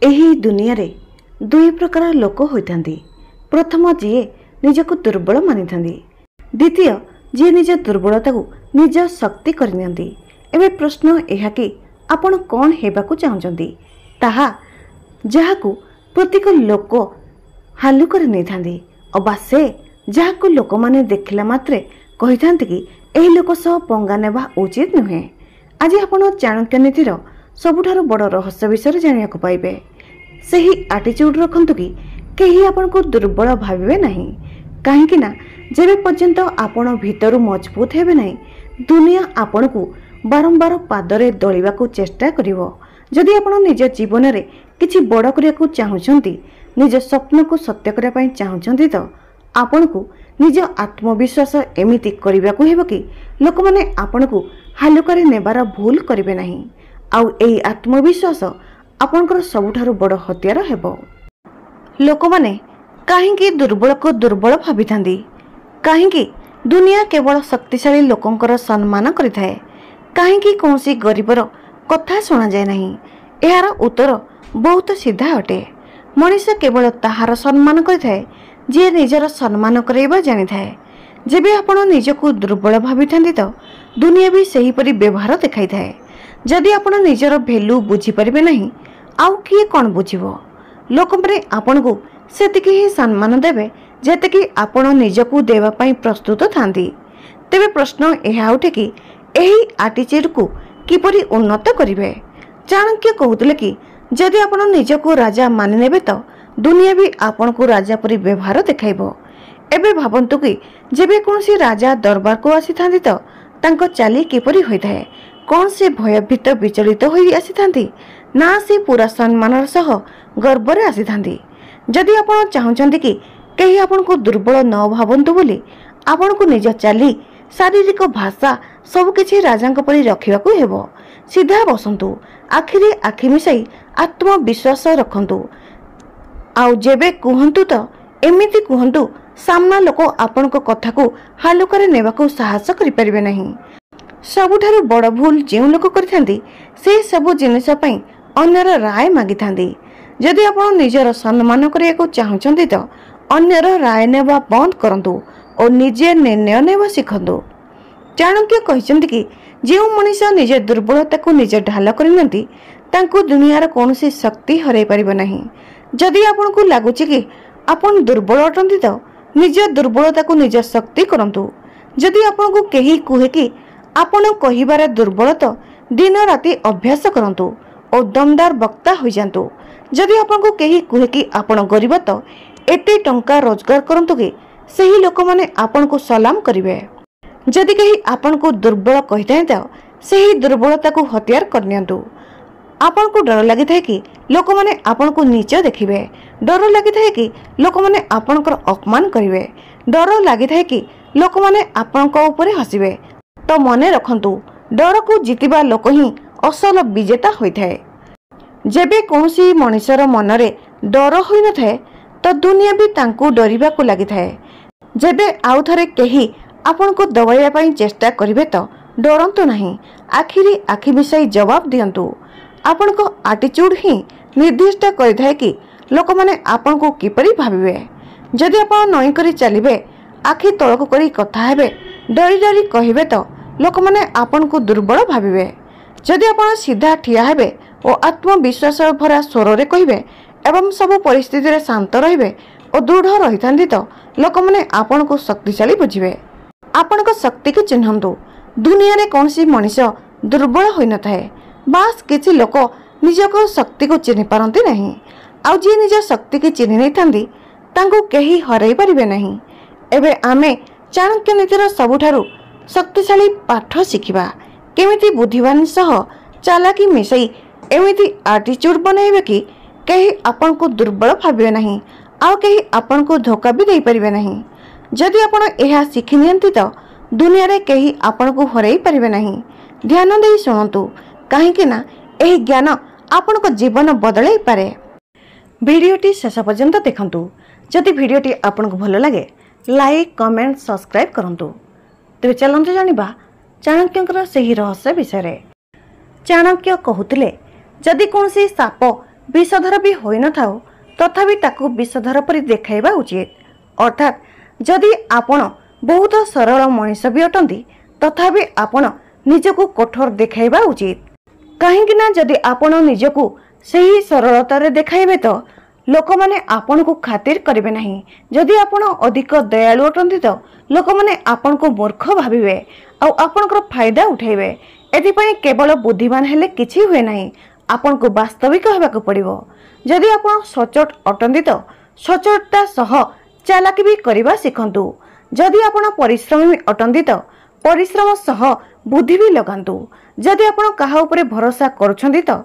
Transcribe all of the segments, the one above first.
ଏହି ଦୁନିଆରେ ଦୁଇ ପ୍ରକାର ଲୋକ ହୋଇଥାନ୍ତି। ପ୍ରଥମ ଯିଏ ନିଜକୁ ଦୁର୍ବଳ ମାନିଥାନ୍ତି, ଦ୍ୱିତୀୟ ଯିଏ ନିଜ ଦୁର୍ବଳତାକୁ ନିଜ ଶକ୍ତି କରିନିଅନ୍ତି। ଏବେ ପ୍ରଶ୍ନ ଏହା କି ଆପଣ କ'ଣ ହେବାକୁ ଚାହୁଁଛନ୍ତି? ତାହା ଯାହାକୁ ପ୍ରତ୍ୟେକ ଲୋକ ହାଲୁକାରେ ନେଇଥାନ୍ତି, ଅବା ସେ ଯାହାକୁ ଲୋକମାନେ ଦେଖିଲା ମାତ୍ରେ କହିଥାନ୍ତି କି ଏହି ଲୋକ ସହ ପଙ୍ଗା ନେବା ଉଚିତ ନୁହେଁ। ଆଜି ଆପଣ ଚାଣକ୍ୟ ନୀତିର ସବୁଠାରୁ ବଡ଼ ରହସ୍ୟ ବିଷୟରେ ଜାଣିବାକୁ ପାଇବେ। ସେହି ଆଟିଚ୍ୟୁଡ୍ ରଖନ୍ତୁ କି କେହି ଆପଣଙ୍କୁ ଦୁର୍ବଳ ଭାବିବେ ନାହିଁ, କାହିଁକି ନା ଯେବେ ପର୍ଯ୍ୟନ୍ତ ଆପଣ ଭିତରୁ ମଜବୁତ ହେବେ ନାହିଁ, ଦୁନିଆ ଆପଣଙ୍କୁ ବାରମ୍ବାର ପାଦରେ ଦଳିବାକୁ ଚେଷ୍ଟା କରିବ। ଯଦି ଆପଣ ନିଜ ଜୀବନରେ କିଛି ବଡ଼ କରିବାକୁ ଚାହୁଁଛନ୍ତି, ନିଜ ସ୍ୱପ୍ନକୁ ସତ୍ୟ କରିବା ପାଇଁ ଚାହୁଁଛନ୍ତି, ତ ଆପଣଙ୍କୁ ନିଜ ଆତ୍ମବିଶ୍ୱାସ ଏମିତି କରିବାକୁ ହେବ କି ଲୋକମାନେ ଆପଣଙ୍କୁ ହାଲୁକାରେ ନେବାର ଭୁଲ କରିବେ ନାହିଁ। ଆଉ ଏହି ଆତ୍ମବିଶ୍ୱାସ ଆପଣଙ୍କର ସବୁଠାରୁ ବଡ଼ ହତିଆର ହେବ। ଲୋକମାନେ କାହିଁକି ଦୁର୍ବଳକୁ ଦୁର୍ବଳ ଭାବିଥାନ୍ତି? କାହିଁକି ଦୁନିଆ କେବଳ ଶକ୍ତିଶାଳୀ ଲୋକଙ୍କର ସମ୍ମାନ କରିଥାଏ? କାହିଁକି କୌଣସି ଗରିବର କଥା ଶୁଣାଯାଏ ନାହିଁ? ଏହାର ଉତ୍ତର ବହୁତ ସିଧା ଅଟେ। ମଣିଷ କେବଳ ତାହାର ସମ୍ମାନ କରିଥାଏ ଯିଏ ନିଜର ସମ୍ମାନ କରାଇବା ଜାଣିଥାଏ। ଯେବେ ଆପଣ ନିଜକୁ ଦୁର୍ବଳ ଭାବିଥାନ୍ତି, ତ ଦୁନିଆ ବି ସେହିପରି ବ୍ୟବହାର ଦେଖାଇଥାଏ। ଯଦି ଆପଣ ନିଜର ଭ୍ୟାଲୁ ବୁଝିପାରିବେ ନାହିଁ, ଆଉ କିଏ କ'ଣ ବୁଝିବ? ଲୋକମାନେ ଆପଣଙ୍କୁ ସେତିକି ହିଁ ସମ୍ମାନ ଦେବେ ଯେତିକି ଆପଣ ନିଜକୁ ଦେବା ପାଇଁ ପ୍ରସ୍ତୁତ ଥାନ୍ତି। ତେବେ ପ୍ରଶ୍ନ ଏହା ଉଠେ କି ଏହି ଆଟିଚ୍ୟୁଡ୍କୁ କିପରି ଉନ୍ନତ କରିବେ? ଚାଣକ୍ୟ କହୁଥିଲେ କି ଯଦି ଆପଣ ନିଜକୁ ରାଜା ମାନିନେବେ, ତ ଦୁନିଆ ବି ଆପଣଙ୍କୁ ରାଜା ପରି ବ୍ୟବହାର ଦେଖାଇବ। ଏବେ ଭାବନ୍ତୁ କି ଯେବେ କୌଣସି ରାଜା ଦରବାରକୁ ଆସିଥାନ୍ତି, ତ ତାଙ୍କ ଚାଲି କିପରି ହୋଇଥାଏ? କ'ଣ ସେ ଭୟଭୀତ ବିଚଳିତ ହୋଇ ଆସିଥାନ୍ତି, ନା ସେ ପୁରା ସମ୍ମାନର ସହ ଗର୍ବରେ ଆସିଥାନ୍ତି? ଯଦି ଆପଣ ଚାହୁଁଛନ୍ତି କି କେହି ଆପଣଙ୍କୁ ଦୁର୍ବଳ ନ ଭାବନ୍ତୁ ବୋଲି, ଆପଣଙ୍କୁ ନିଜ ଚାଲି, ଶାରୀରିକ ଭାଷା ସବୁକିଛି ରାଜାଙ୍କ ପରି ରଖିବାକୁ ହେବ। ସିଧା ବସନ୍ତୁ, ଆଖିରେ ଆଖି ମିଶାଇ ଆତ୍ମବିଶ୍ୱାସ ରଖନ୍ତୁ, ଆଉ ଯେବେ କୁହନ୍ତୁ ତ ଏମିତି କୁହନ୍ତୁ ସାମ୍ନା ଲୋକ ଆପଣଙ୍କ କଥାକୁ ହାଲୁକାରେ ନେବାକୁ ସାହସ କରିପାରିବେ ନାହିଁ। ସବୁଠାରୁ ବଡ଼ ଭୁଲ ଯେଉଁ ଲୋକ କରିଥାନ୍ତି, ସେ ସବୁ ଜିନିଷ ପାଇଁ ଅନ୍ୟର ରାୟ ମାଗିଥାନ୍ତି। ଯଦି ଆପଣ ନିଜର ସମ୍ମାନ କରିବାକୁ ଚାହୁଁଛନ୍ତି, ତ ଅନ୍ୟର ରାୟ ନେବା ବନ୍ଦ କରନ୍ତୁ ଓ ନିଜେ ନିର୍ଣ୍ଣୟ ନେବା ଶିଖନ୍ତୁ। ଚାଣକ୍ୟ କହିଛନ୍ତି କି ଯେଉଁ ମଣିଷ ନିଜ ଦୁର୍ବଳତାକୁ ନିଜ ଢାଲ କରିନିଅନ୍ତି, ତାଙ୍କୁ ଦୁନିଆର କୌଣସି ଶକ୍ତି ହରାଇ ପାରିବ ନାହିଁ। ଯଦି ଆପଣଙ୍କୁ ଲାଗୁଛି କି ଆପଣ ଦୁର୍ବଳ ଅଟନ୍ତି, ତ ନିଜ ଦୁର୍ବଳତାକୁ ନିଜ ଶକ୍ତି କରନ୍ତୁ। ଯଦି ଆପଣଙ୍କୁ କେହି କୁହେ କି ଆପଣ କହିବାର ଦୁର୍ବଳ, ତ ଦିନ ରାତି ଅଭ୍ୟାସ କରନ୍ତୁ ଓ ଦମଦାର ବକ୍ତା ହୋଇଯାନ୍ତୁ। ଯଦି ଆପଣଙ୍କୁ କେହି କୁହେ କି ଆପଣ ଗରିବ, ତ ଏତେ ଟଙ୍କା ରୋଜଗାର କରନ୍ତୁ କି ସେହି ଲୋକମାନେ ଆପଣଙ୍କୁ ସଲାମ କରିବେ। ଯଦି କେହି ଆପଣଙ୍କୁ ଦୁର୍ବଳ କହିଥାଏ, ତ ସେହି ଦୁର୍ବଳତାକୁ ହତିଆର କରିନିଅନ୍ତୁ। ଆପଣଙ୍କୁ ଡର ଲାଗିଥାଏ କି ଲୋକମାନେ ଆପଣଙ୍କୁ ନୀଚ ଦେଖିବେ? ଡର ଲାଗିଥାଏ କି ଲୋକମାନେ ଆପଣଙ୍କର ଅପମାନ କରିବେ? ଡର ଲାଗିଥାଏ କି ଲୋକମାନେ ଆପଣଙ୍କ ଉପରେ ହସିବେ? ତ ମନେ ରଖନ୍ତୁ, ଡରକୁ ଜିତିବା ଲୋକ ହିଁ ଅସଲ ବିଜେତା ହୋଇଥାଏ। ଯେବେ କୌଣସି ମଣିଷର ମନରେ ଡର ହୋଇନଥାଏ, ତ ଦୁନିଆ ବି ତାଙ୍କୁ ଡରିବାକୁ ଲାଗିଥାଏ। ଯେବେ ଆଉ ଥରେ କେହି ଆପଣଙ୍କୁ ଦବାଇବା ପାଇଁ ଚେଷ୍ଟା କରିବେ, ତ ଡରନ୍ତୁ ନାହିଁ, ଆଖିରେ ଆଖି ମିଶାଇ ଜବାବ ଦିଅନ୍ତୁ। ଆପଣଙ୍କ ଆଟିଚ୍ୟୁଡ୍ ହିଁ ନିର୍ଦ୍ଦିଷ୍ଟ କରିଥାଏ କି ଲୋକମାନେ ଆପଣଙ୍କୁ କିପରି ଭାବିବେ। ଯଦି ଆପଣ ନଇଁ କରି ଚାଲିବେ, ଆଖି ତଳକୁ କରି କଥା ହେବେ, ଡରି ଡରି କହିବେ, ତ ଲୋକମାନେ ଆପଣଙ୍କୁ ଦୁର୍ବଳ ଭାବିବେ। ଯଦି ଆପଣ ସିଧା ଠିଆ ହେବେ ଓ ଆତ୍ମବିଶ୍ୱାସ ଭରା ସ୍ୱରରେ କହିବେ ଏବଂ ସବୁ ପରିସ୍ଥିତିରେ ଶାନ୍ତ ରହିବେ ଓ ଦୃଢ଼ ରହିଥାନ୍ତି, ତ ଲୋକମାନେ ଆପଣଙ୍କୁ ଶକ୍ତିଶାଳୀ ବୁଝିବେ। ଆପଣଙ୍କ ଶକ୍ତିକୁ ଚିହ୍ନନ୍ତୁ। ଦୁନିଆରେ କୌଣସି ମଣିଷ ଦୁର୍ବଳ ହୋଇନଥାଏ, ବାସ୍ କିଛି ଲୋକ ନିଜକୁ ଶକ୍ତିକୁ ଚିହ୍ନି ପାରନ୍ତି ନାହିଁ। ଆଉ ଯିଏ ନିଜ ଶକ୍ତିକୁ ଚିହ୍ନି ନେଇଥାନ୍ତି, ତାଙ୍କୁ କେହି ହରାଇ ପାରିବେ ନାହିଁ। ଏବେ ଆମେ ଚାଣକ୍ୟ ନୀତିର ସବୁଠାରୁ ଶକ୍ତିଶାଳୀ ପାଠ ଶିଖିବା। କେମିତି ବୁଦ୍ଧିମାନ ସହ ଚାଲାକି ମିଶାଇ ଏମିତି ଆଟିଚ୍ୟୁଡ୍ ବନାଇବେ କି କେହି ଆପଣଙ୍କୁ ଦୁର୍ବଳ ଭାବିବେ ନାହିଁ, ଆଉ କେହି ଆପଣଙ୍କୁ ଧୋକା ବି ଦେଇପାରିବେ ନାହିଁ। ଯଦି ଆପଣ ଏହା ଶିଖିନିଅନ୍ତି, ତ ଦୁନିଆରେ କେହି ଆପଣଙ୍କୁ ହରାଇ ପାରିବେ ନାହିଁ। ଧ୍ୟାନ ଦେଇ ଶୁଣନ୍ତୁ, କାହିଁକି ନା ଏହି ଜ୍ଞାନ ଆପଣଙ୍କ ଜୀବନ ବଦଳାଇ ପାରେ। ଭିଡ଼ିଓଟି ଶେଷ ପର୍ଯ୍ୟନ୍ତ ଦେଖନ୍ତୁ। ଯଦି ଭିଡ଼ିଓଟି ଆପଣଙ୍କୁ ଭଲ ଲାଗେ, ଲାଇକ୍, କମେଣ୍ଟ, ସବସ୍କ୍ରାଇବ୍ କରନ୍ତୁ। ତେବେ ଚାଲନ୍ତୁ ଜାଣିବା ଚାଣକ୍ୟଙ୍କର ସେହି ରହସ୍ୟ ବିଷୟରେ। ଚାଣକ୍ୟ କହୁଥିଲେ, ଯଦି କୌଣସି ସାପ विषधर भी होई न थाओ तथापि ताकू विषधर परि देखाइबा उचित। अर्थात जदि आपण बहुत सरल मनीष भी अटंती तथापि आपण निजको कठोर देखाइबा उचित। कहीं जदि आपण निजको सही सरलतार देखाइबे तो लोक माने आपण को खातिर करेंगे नहीं। जदि आपण अधिक दयालु अटंती तो लोक माने आपण को मूर्ख भाविबे आ आपणकर फायदा उठाइबे। एथिपाई केवल बुद्धिमान हेले किछि हुए नहीं, आपण को वास्तविक होबाक पड़िबो। जदि आपण सचोट अटंती तो सचोटता सह चालाकी भी करबा सिखंतु। जदि आपण परिश्रमी अटंती तो परिश्रम सह बुद्धि भी लगांतु। जदि आपण काहा उपरे भरोसा करूछंती तो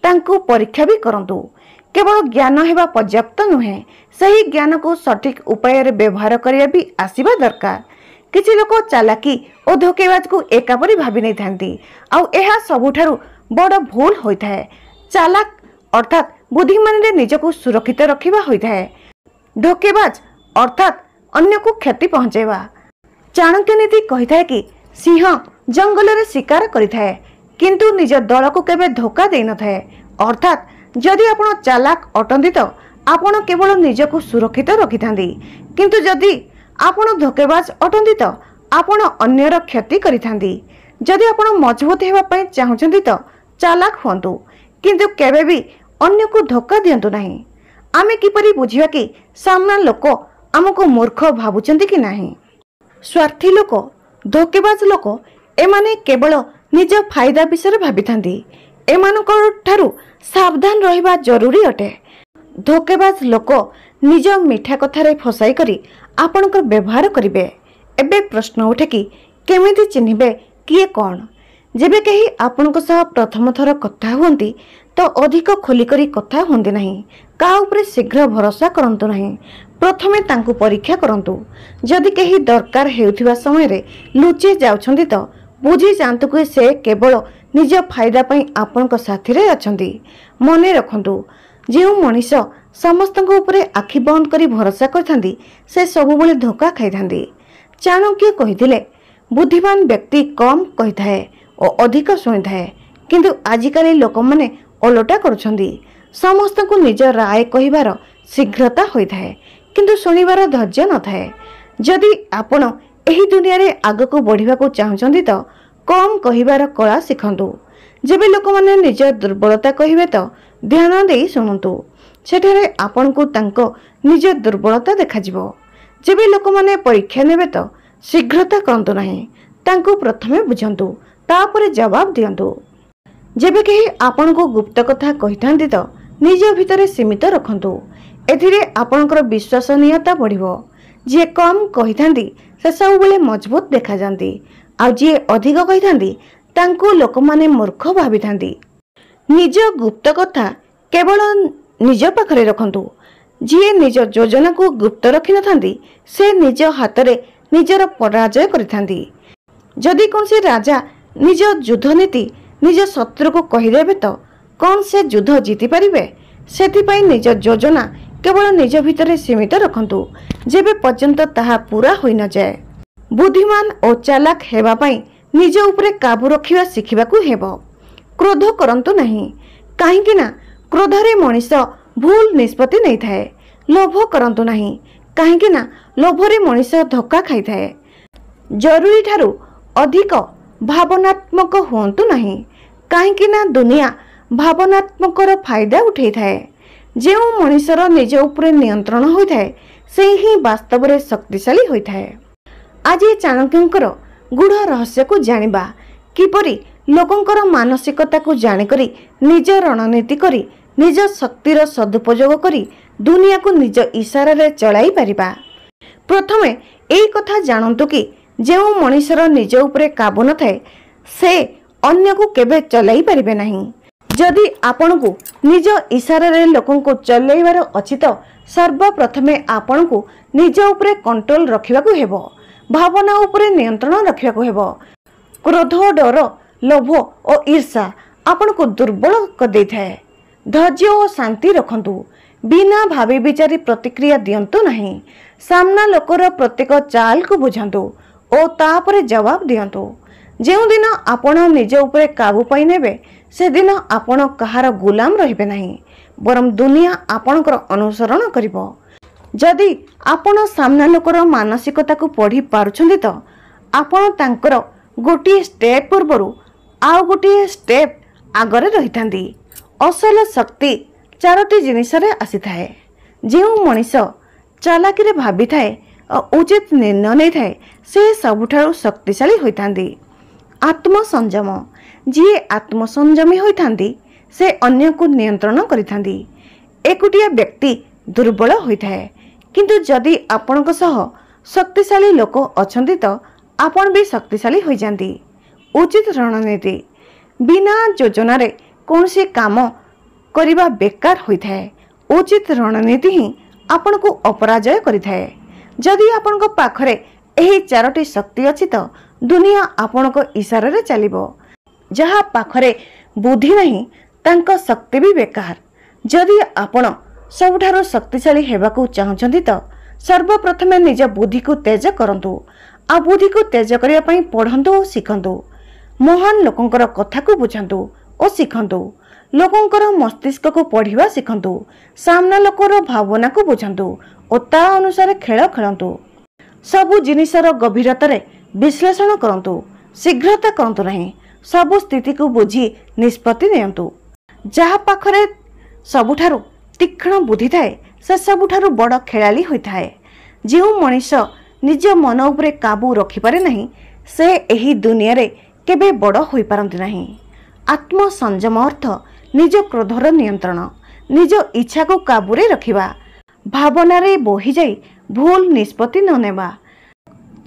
तांको परीक्षा भी करंतु। केवल ज्ञान हेबा पर्याप्त नुहे, सही ज्ञान को सठिक उपाय व्यवहार करिया भी आसीबा दरकार। किछि लोक चालाकी और धोकेबाज को एकापरी भाबी नहीं थांती आउ एहा सबुठारु बड़ भूल होइथाय। चालाक अर्थात बुद्धिमान निजको सुरक्षित रखिबा होइथाय, धोकेबाज अर्थात अन्य को क्षति पहुंचेबा। चाणक्य नीति कहिथाय कि सिंह जंगल रे शिकार करिथाय किंतु निज दल को केबे धोखा देई नथाय। अर्थात जदि आपण चालाक अटंती तो आपण केवल निजको सुरक्षित रखिथांती किंतु जदि आपण धोकेबाज अटंती तो आपण अन्यर क्षति करिथांती। जदि आपण मजबूत हेबा पई चाहुचंती तो चालाक हुंतु किंतु केबे भी अन्य को धोखा दियंतु नहीं। आमे किपरि बुझिबा कि सामना लोक हमको मूर्ख भाबुचंती कि नहीं। स्वार्थी लोक, धोकेबाज लोक एमाने केवल निज फायदा विषय भाबिथांती। एमानकर ठारू सावधान रहिबा जरूरी अटे। धोकेबाज लोक निज मिठा कथारे फसाई करी आपणकर व्यवहार करिवे। एबे प्रश्न उठे कि केमिति चिन्हिबे किए कौन। जेबे कहीं आपणक सह प्रथम थर कथा हुंती तो अधिक खोलिकरी कथा हुंदी नहीं। का उपरे शीघ्र भरोसा करंतु नहीं, प्रथमे तांकु परीक्षा करंतु। जदि कहीं दरकार हेउथिबा समय रे लुचे जाउछंती तो बुझी जांतु कि से केवल निज फायदा पई आपणक साथी रे अछंती। मने रखंतु जेउ मनीष समस्तक उपरे आखि बंद करी भरोसा करथांती से सबु बेले धोखा खाइथांती। चाणक्य कहिथिले बुद्धिमान व्यक्ति कम कहिथाए और अधिक शुणिथाए किंतु आजिकाली लोक माने ओलटा करुछंती। समस्त को निज राय कहिबार शीघ्रता होइथाए किंतु सुनिबार धैर्य न थाए। जदि आपण एही दुनिया रे आगको बढ़िबा को चाहुचंती तो कम कहिबार कला शिखंतु। जेबे लोक माने निज दुर्बलता कहिबे तो ध्यान देई सुनंतु। सेठारे आपण को तांको निज दुर्बलता देखाजिबो। जेबे लोक माने परीक्षा नेबे तो शीघ्रता करंतु नहीं, तांको प्रथमे बुझंतु तापरे जवाब दियंतु। जेबे कहीं आपण को गुप्त कथा कहिथांती तो निज भितरे सीमित रखंतु। एथिरे आपणकर विश्वसनीयता बढ़िबो। जे कम कहिथांती से सब बेले मजबूत देखा जांती आ जे अधिक कहिथांती तांको लोक माने मूर्ख भाबिथांती। निज गुप्त कथा केवल निज पाखरे रखंतु। जे निज योजना को गुप्त रखि नथांती से निज हातरे निजर पराजय करिथांती। जदि कौन से राजा निज युद्ध नीति निज शत्रु को कहिदेबे तो कौन से युद्ध जीति पारिबे। सेथिपाई निज योजना केवल निज भितरे सीमित रखंतु जेबे पर्यंत ताहा पूरा होई न जाए। बुद्धिमान और चालाक हेबा पई निज उपरे काबू रखिबा शिखिबाकू हेबो। क्रोध करंतु नहीं, काहेकि ना क्रोधरे मनीष भूल निष्पत्ति नहीं थाए। लोभ करंतु नहीं, काहेकि ना लोभरे मनीष धोखा खाई थाए। जरूरी ठारू अधिक भावनात्मक हुंतु नहीं, काहेकि ना दुनिया भावनात्मकर फायदा उठै थाए। जे मनीषर निज उपरे नियंत्रण होई थाए से ही वास्तव में शक्तिशाली होई थाए। आज चाणक्यंकर गूढ़ रहस्य को जानिबा किपरि लोकंकर मानसिकता को जानिकरी निज रणनीति करी निज शक्तिर सदुपयोग करी दुनिया को निज इशारा रे चलाई परिबा। प्रथमे एई कथा जानंतु कि जेउ मनीषर निज उपरे काबू न थाए से अन्य को केबे चलाई परिबे नहीं। जदि आपण को निज इशारा रे लोकन को चलैबार अछि तो सर्वप्रथमे आपण को निज उपरे कंट्रोल रखिबाकू हेबो। भावना उपरे नियंत्रण रखिबाकू हेबो। क्रोध, डर, लोभ और ईर्षा आपण को दुर्बल कर दै थाए। धैर्य और शांति रखंतु। बिना भावी विचारी प्रतिक्रिया दियंतु नहीं। सामना लोकर प्रत्येक चाल को बुझंतु और तापरे जवाब दियंतु। जेउ दिन आपण निज उपरे काबू पाई नेबे से दिन आपण कहार गुलाम रहिबे नहीं। बरम दुनिया आपणकर अनुसरण करिबो। जदि आपण सामना लोकर मानसिकता को पढ़ी पारुछंती तो आपण तांकर गोटे स्टेप पूर्वरु आउ गोटे स्टेप आगरे रहिथांती। असल शक्ति चारोटी जिनिस रे आसी थाए। जो मनीष चालाकी रे भाबी थाए और उचित निर्णय नहीं थाए से सबुठारु शक्तिशाली होइथांती। आत्मसंयम जी आत्मसंयमी होइथांती से अन्य को नियंत्रण करिथांती। एकुटिया व्यक्ति दुर्बल होइथाए किंतु जदि आपणक सह शक्तिशाली लोक अछंती तो आपण भी शक्तिशाली होई जांती। उचित रणनीति बिना योजना रे कौनसी काम करिबा बेकार होइथाए। उचित रणनीति ही आपण को अपराजय करिथाए। जदि आपणक पाखरे एही चारोटी शक्ति अछि तो दुनिया आपणक इशारा रे चलिबो। जहा पाखरे बुद्धि नहीं तांको शक्ति भी बेकार। जदि आपण सबुठारु शक्तिशाली हेबाकू चाहुचंती तो सर्वप्रथमे निज बुद्धि को तेज करंतु। आ बुद्धि को तेज करिया पई पढ़ंतु और शिखंतु। महान लोकंकर कथा को बुझंतु और शिखंतु। लोकंकर मस्तिष्क को पढ़िबा शिखंतु। सामना लोकर भावना को बुझंतु और ता अनुसार खेल खेलंतु। सबु जिनिसर गभीरता रे विश्लेषण करंतु। शीघ्रता करंतु नहीं। सबु स्थिति को बुझी निष्पत्ति नियंतु। जहा पाखरे सबुठारु तीक्ष्ण बुद्धि थाए से सबुठारु बड़ खेलाली होइथाए। जो मनीष निज मन उपरे काबू रखिपारे नहीं से एही दुनिया रे केबे बड़ होई पारंती नहीं। आत्मसंयम अर्थ निज क्रोधर नियंत्रण, निज इच्छा को काबू रे रखिबा, भावना रे बोही जाई भूल निष्पत्ति न नेबा।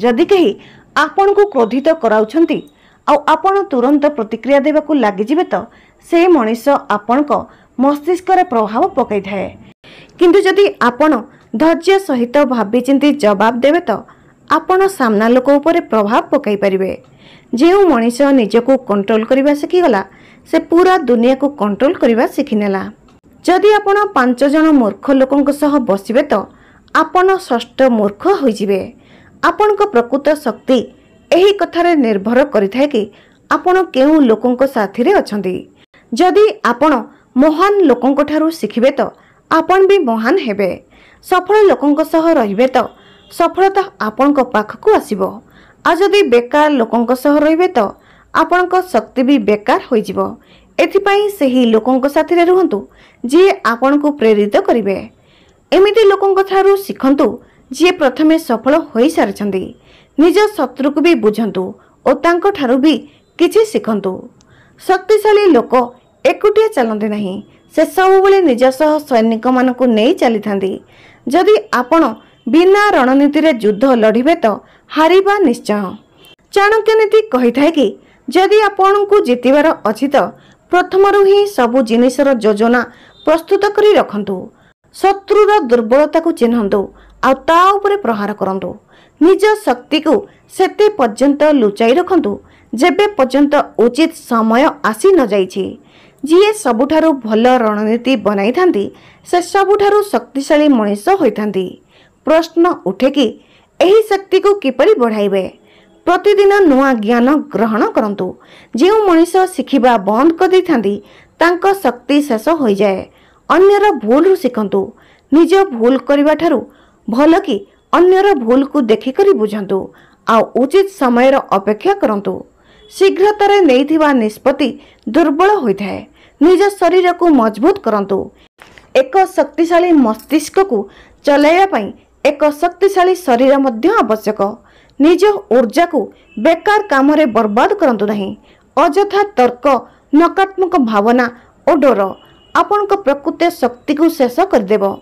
जदि कही आपण को क्रोधित कराउछंती आ आपण तुरंत प्रतिक्रिया देबाकू लागि जिवे तो से मनीष आपण को मस्तिष्क रे प्रभाव पकाई थाए। किंतु जदि आपण धैर्य सहित भाबी चिंती जवाब देवे तो आपण सामना लोक उपरे प्रभाव पकाई परिबे। जो मनीष निजको कंट्रोल करबा शिखिगला से पूरा दुनिया को कंट्रोल करबा शिखिनेला। जदि आपण 5 जन मूर्ख लोकंक सह बसिबे तो आपण षष्ठ मूर्ख होइजिबे। आपणक प्रकृत शक्ति एही कथारे निर्भर करिथाए कि आपण केउ लोकंक साथी रे अछंती। जदि आपण महान लोकंक ठारू शिखिबे तो आपण भी महान हेबे। सफल लोकंक सह रहिबे तो सफलता आपणक पाखकू आसीबो। आ जदि बेकार लोकंक सह रहिबे तो आपणक शक्ति भी बेकार होइजिबो। एथिपाई सेही लोकंक साथी रे रुहंतु जे आपणकू प्रेरित करिवे। एमिति लोकंक ठारू शिखंतु जे प्रथमे सफल होई सारछंती। निज शत्रु को भी बुझंतु और तांको ठारू भी किछि शिखंतु। शक्तिशाली लोक एकुटिया चलते नहीं, से सब बेले निज सह सैनिक मानकू नहीं चली थांती। जदि आपण बिना रणनीति रे युद्ध लड़िबे तो हारिबा निश्चय। चाणक्य नीति कही थाए कि जदि आपण को जितिबार अछि तो प्रथमरु ही सबु जिनिसर योजना प्रस्तुत करी रखंतु। शत्रुर दुर्बलता को चिन्हंतु आ ता उपरे प्रहार करंतु। निज शक्ति को सेते पर्यंत लुचाई रखंतु जेबे पर्यंत उचित समय आसी न जाइछि। जिए सबुठारु भल रणनीति बनाई थांती से सबुठारु शक्तिशाली मनीष होइथांती। प्रश्न उठे कि एही शक्ति को किपरि बढ़ाइबे। प्रतिदिन नुआ ज्ञान ग्रहण करंतु। जो मनीष शिखिबा बंद कर दैथांती तांको शक्ति शेष होई जाए। अन्यर भूल शिखंतु। निज भूल करिबा ठारू भल कि अन्यर भूल को देखिकरी बुझंतु आ उचित समय अपेक्षा करंतु। शीघ्रतारे नैथिबा निष्पत्ति दुर्बल होइथाए। निज शरीर को मजबूत करंतु। एक शक्तिशाली मस्तिष्क को चलाइबा पई एक शक्तिशाली शरीर मध्य आवश्यक। निज ऊर्जा को बेकार काम रे बर्बाद करंतु नहीं। अଯଥା तर्क, नकारात्मक भावना और डर आपनक प्रकृत शक्ति को शेष करदेव।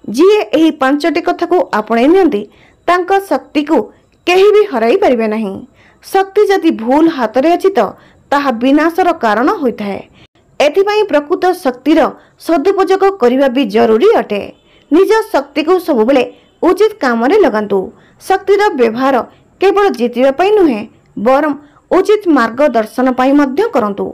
जी एही 5टी कथा को आपणे नियंती तांका शक्ति को केही भी हराई परिबे नहीं। शक्ति जदि भूल हाथ रे अछि तो ताहा विनाशर कारण होइथाए। एथिपाई प्रकृत शक्तिर सदुपयोग करिबा भी जरूरी अटे। निज शक्ति को सब बेले उचित काम रे लगांतु। शक्तिर व्यवहार केवल जितिबा पई नुहे बरम उचित मार्गदर्शन पई मध्य करंतु।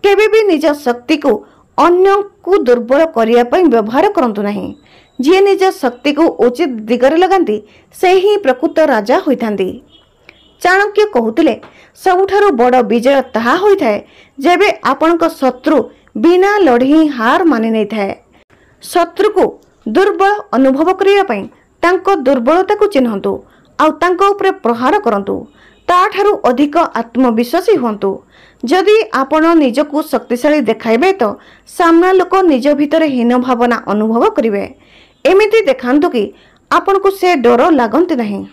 केबे भी निज शक्ति को अन्य को दुर्बल करिया पई व्यवहार करंतु नहीं। जे निज शक्ति को उचित दिगरे लगांती से ही प्रकृत राजा होइथांती। चाणक्य कहूतिले सबुठारु बड़ विजय ताहा होइथाए जेबे आपनक शत्रु बिना लड़ी हार मानि नै थाए। शत्रु को दुर्बल अनुभव करने पाई तांको दुर्बलता को चिन्हतु आउ तांको उपरे प्रहार करंतु ताठारु अधिक आत्मविश्वासी हुंतु। जदि आपण निजको शक्तिशाली देखाइबे तो सामना लोक निज भितर हीन भावना अनुभव करिवे। एमिति देखांतु कि आपण को से डर लागंती नहीं।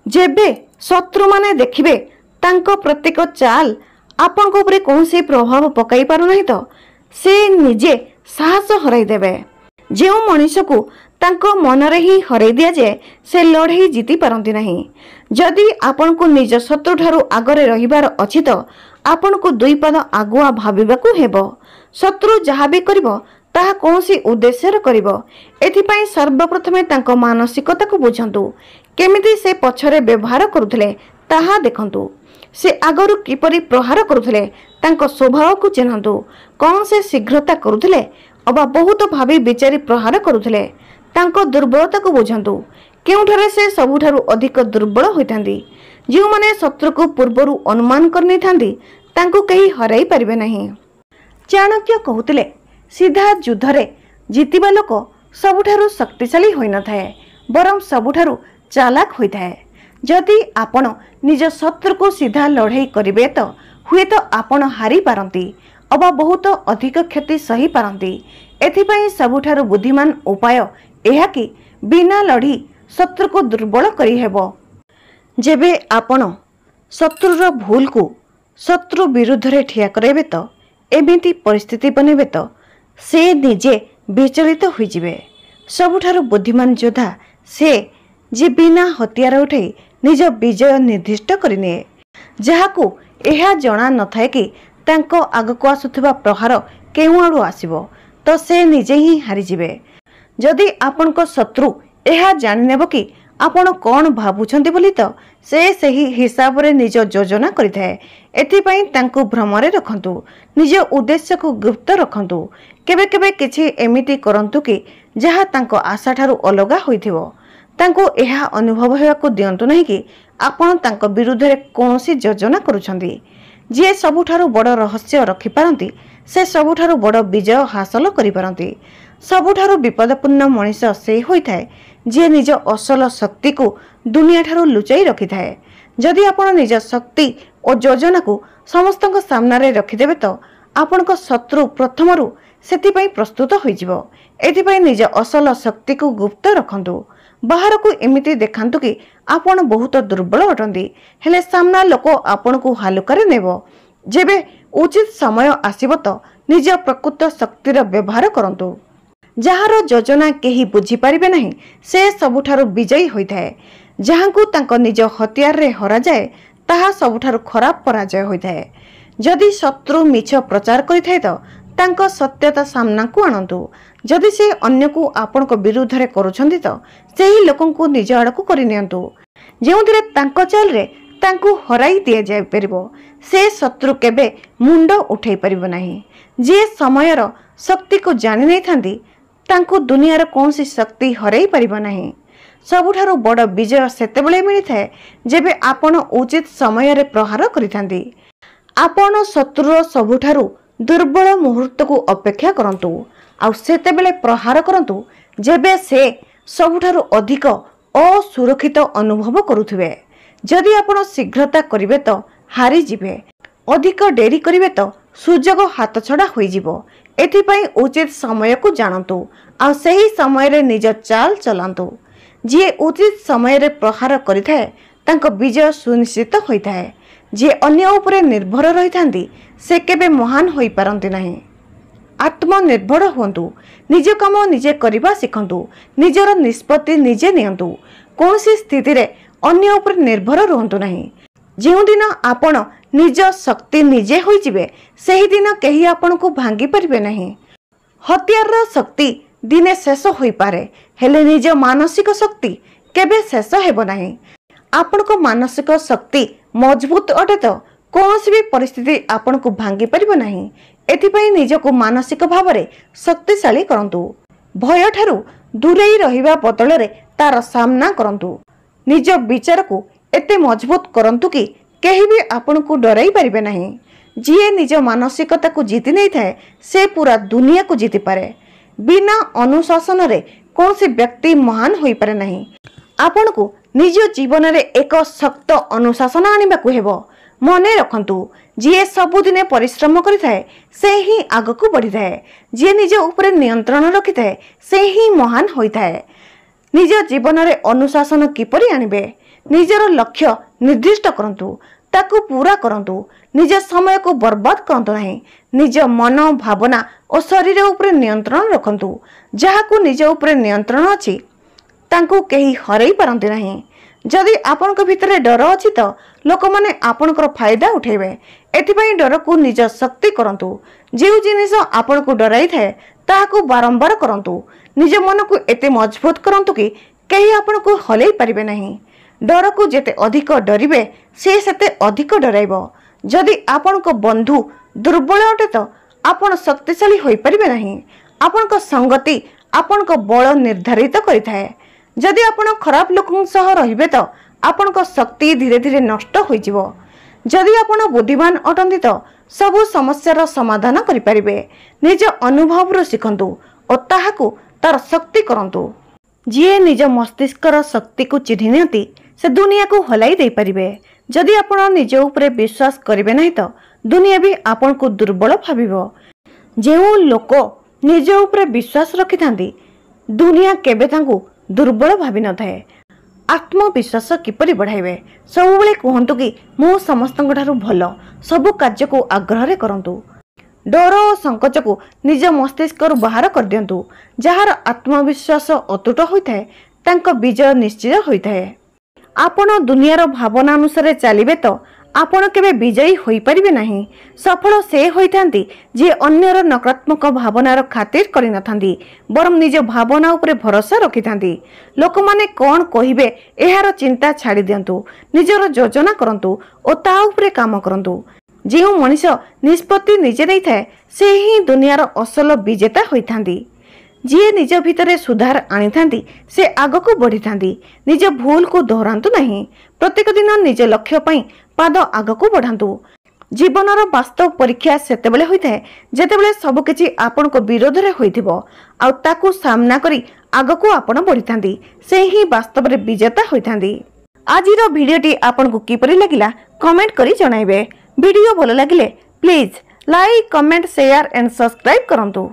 जेबे शत्रु माने देखिबे तांको प्रत्येक चाल आपण को उपरे कौनसी प्रभाव पकाई पारु नहीं तो से निजे साहस हराई देबे। जेउ मनुष्य को तांको मनरे ही हराई दिया जाए से लड़ाई जीति पारंती नहीं। जदि आपण को निज शत्रु ठारू आगरे रहिबार अछि तो आपण को दुई पाद आगुआ भाबिबाकू हेबो। शत्रु जहा भी करिवो ताहा कौनसी उद्देश्य करिवो। एथिपाई सर्वप्रथमे तांको मानसिकता को बुझंतु। केमिति से पछरे व्यवहार करुथले ताहा देखंतु। से आगरु किपरि प्रहार करुथले तांको स्वभाव को चिन्हंतु। कौन से शीघ्रता करुथले अबा बहुत भावी विचारी प्रहार करुथले तांको दुर्बलता को बुझंतु। केउठारे से सबुठारु अधिक दुर्बल होइतांदी। जो माने शत्रु को पूर्वरु अनुमान करनी थांदी तांको कहीं हराई परिबे नहीं। चाणक्य कहूतिले सीधा युद्धरे जीतिबा लोक सबुठारु शक्तिशाली होई न थाए बरं सबुठारु चालाक होई थाए। जदि आपण निज शत्रु को सीधा लड़ाई करिवे तो हुए तो आपण हारी पारंती अबा बहुत अधिक क्षति सही पारंती। एथिपाई सबुठारु बुद्धिमान उपाय एहा कि बिना लड़ी शत्रु को दुर्बल करी हेबो। जेबे आपण शत्रुर भूल को शत्रु विरुद्ध रे ठिया करेबे तो एमिति परिस्थिति बनेबे तो से निजे विचलित होई जिवे। सबुठारु बुद्धिमान योद्धा से जे बिना हथियार उठे निज विजय निर्दिष्ट करिने जहाकू एहा जणा नथाए कि तांको आगको आसुथबा प्रहार केउ आडू आसीबो तो से निजे ही हारि जिवे। जदि आपनको शत्रु एहा जानि नेबो कि आपण कौन भाबुछंती बोली तो से सही हिसाब रे निज योजना करिथाए। एथिपाई तांको भ्रमरे रखंतु। निज उद्देश्य को गुप्त रखंतु। केबे केबे किछि एमिति करंतु कि जहा तांको आशा ठारू अलगा होइथिबो। तांको एहा अनुभव हेबाकू दियंतु नहीं कि आपण तांको विरुद्ध रे कोनोसी योजना करूछंती। जे सबुठारू बड़ रहस्य रखि पारंती से सबुठारू बड़ विजय हासिल करि पारंती। सबुठारू विपदपूर्ण मनुष्य से होइथाए जे निज असल शक्ति को दुनिया ठारू लुचाई रखि थाए। जदि आपण निज शक्ति और योजना को समस्तक सामना रे रखिदेबे तो आपणको शत्रु प्रथमरु सेतिपई प्रस्तुत होइजिवो। एथिपई निज असल शक्ति को गुप्त रखंतु। बाहर को एमिति देखांतु कि आपण बहुत दुर्बल अटंती हेले सामना लोक आपण को हालुकारे नेबो। जेबे उचित समय आसीबो तो निज प्रकृत शक्तिर व्यवहार करंतु। जहार योजना केही बुझी पारिबे नहीं से सबुठारु विजयी होइथाए। जहांकू तांको निज हथियार रे हरा जाए ताहा सबुठारु खराब पराजय होइथाए। जदि शत्रु मिछ प्रचार करिथाए तो तांको सत्यता सामना को आनंतु। जदि से अन्य को आपण को विरुद्ध रे करूछंती तो सेही लोकन को निज आड़ को करि नियंतु। जेउथिरे तांको चाल रे तांको हराई दिया जाय परिबो से शत्रु केबे मुंड उठै परिबो नाही। जे समयर शक्ति को जानि नै थांती तांको दुनियार कौनसी शक्ति हराई परिबो नाही। सबुठारु बड़ विजय सेतेबेले मिलिथाए जेबे आपण उचित समय रे प्रहार करिथांती। आपण शत्रुर सबुठारु दुर्बल मुहूर्त को अपेक्षा करंतु आ सेतेबेले प्रहार करंतु जेबे से सबुठारु अधिक असुरक्षित अनुभव करुथिबे। जदि आपण शीघ्रता करिवे तो हारि जिवे। अधिक डेरी करिवे तो सुजोग हाथ छड़ा होई जिवो। एथिपाई उचित समय को जानतु आ सही समय रे निज चाल चलांतु। जे उचित समय रे प्रहार करिथाए तांको विजय सुनिश्चित होइथाए। जे अन्य उपरे निर्भर रहिथांती से केबे महान होई पारंती नाही। आत्मनिर्भर हुंतु। निज काम निजे करिबा सिखंतु। निजर निष्पत्ति निजे नियंतु। कोनसी स्थिति रे अन्य उपरे निर्भर रहंतु नाही। जेउ दिन आपण निज शक्ति निजे होई जिवे सेही दिन केही आपण को भांगी परिबे नाही। हथियार रो शक्ति दिने शेष होई पारे हेले निज मानसिक शक्ति केबे शेष हेबो नाही। आपण को मानसिक शक्ति मजबूत अटे तो कौनसी भी परिस्थिति आपण को भांगी परिबो नाही। एथिपई निज को मानसिक भाव में शक्तिशाली करंतु। भय ठारू दूरेई रहिबा बदल रे तार सामना करंतु। निज विचार को एते मजबूत करंतु कि केही भी आपण को डराई परिबे नाही। जिए निज मानसिकता को जीति नहीं थाए से पूरा दुनिया को जीति पारे। बिना अनुशासन रे कौन से व्यक्ति महान होई पारे नहीं। आपण को निज जीवन रे एक शक्त अनुशासन आनिबा को हेबो। मने रखंतु जे सबुदिने परिश्रम करिथाए से ही आगकू बढ़िथाए। जे निज ऊपर नियंत्रण रखिथाए से ही महान होइथाए। निज जीवन रे अनुशासन किपरि आनिबे? निजर लक्ष्य निर्दिष्ट करंतु, ताकू पूरा करंतु। निज समय को बर्बाद करंतु नहीं। निज मन भावना और शरीर ऊपर नियंत्रण रखंतु। जहाकू निज ऊपर नियंत्रण अछि तांको केही हरई पारंती नहीं। जदि आपनक भितरे डर अछि तो लोक माने आपनकर फायदा उठेबे। एथिपई डर को निज शक्ति करंतु। जेउ जिनिस आपनको डराई थाए ताहाकू बारंबार करंतु। निज मन को एते मजबूत करंतु कि केही आपनको हलई पारिबे नहीं। डर को जेते अधिक डरिबे से सेते अधिक डराइबो। जदि आपनको बंधु दुर्बल अटे तो आपण शक्तिशाली होई परिबे नहीं। आपनको संगति आपनको बल निर्धारित करिथाए। जदि आपण खराब लोकन सह रहिबे तो आपनको शक्ति धीरे धीरे नष्ट होई जिवो। जदि आपण बुद्धिमान अटंती तो सबु समस्यार समाधान करि परिबे। निज अनुभव रो सिखंतु और ताहाकू तार शक्ति करंतु। जे निज मस्तिष्कर शक्ति को चिन्हि नियंती से दुनिया को हलाई दे परिबे। जदि आपण निज ऊपर विश्वास करिबे नहीं तो दुनिया भी आपण को दुर्बल भाबिबो। जेउ लोक निज ऊपर विश्वास रखिथांती दुनिया केबे तांकू दुर्बल भाबी न थाए। आत्मविश्वास किपरि बढ़ाइबे? सबुबेले कहंतु कि मु समस्तन ठारू भल, सबु कार्य को आग्रह रे करंतु। डर और संकोच को निज मस्तिष्क बाहर कर दियंतु। जहार आत्मविश्वास अतुट होइथाए तांको विजय निश्चित होइथाए। आपण दुनियार भावना अनुसार चलिबे तो आपण केबे विजयी होई परिबे नहीं। सफल से होइथांती जे अन्यर नकारात्मक भावनार खातिर करि नथांती, बरम निज भावना उपरे भरोसा रखिथांती। लोक माने कोन कहिबे एहार चिंता छाड़ी दियंतु। निजर योजना करंतु और ता उपरे काम करंतु। जेउ मनीष निष्पत्ति निजे नै थाए से ही दुनियार असल विजेता होइथांती। जी निज भितरे सुधार आनी थांती से आगको बढ़ी थांती। निज भूल को दोहरांतु नहीं। प्रत्येक दिन निज लक्ष्य पई पाद आगको बढ़ांतु। जीवनर वास्तव परीक्षा सेतेबेले होइथाए जेतेबेले सब किछि आपन को विरोध रे होइथिबो आ ताकू सामना करी आगको आपण बढ़िथांती। से ही वास्तव रे विजेता होइथांती। आजिर भिडियोटी आपन को किपरि लागिला कमेंट करी जणाइबे। वीडियो भलो लागिले please like comment share and subscribe करंतु।